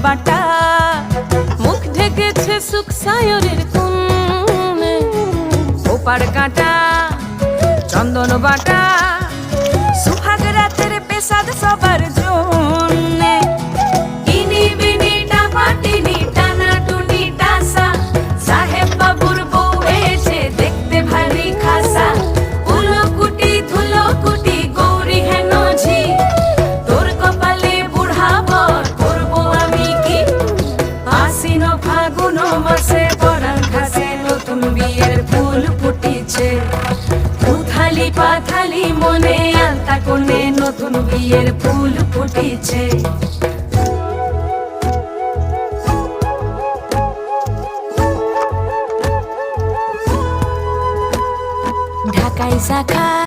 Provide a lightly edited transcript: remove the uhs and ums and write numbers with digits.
বাটা, মুখ ঢেকেছে সুখ সায়রের কোণে, ওপার কাটা চন্দন বাটা, সুহাগ রাতের পেশাদ সবার জন্যে। ইনি বিনি টাপাটিনি টানা টুনি টাসা, সাহেব বাবুর বউ এসে দেখতে ভারী খাসা, উলকুটি ধুলকুটি গৌরী হেন ঝি, তোর কপালে বুড়া বর করবো আমি কি। আশ্বিন ফাগুন মাসে পরাণ ঘাসে নতুন বিয়ের ফুল ফুটিছে, উথালি পাথালি মনে আলতা কোণে নতুন বিয়ের ফুল ফুটিছে। ঢাকাই শাখা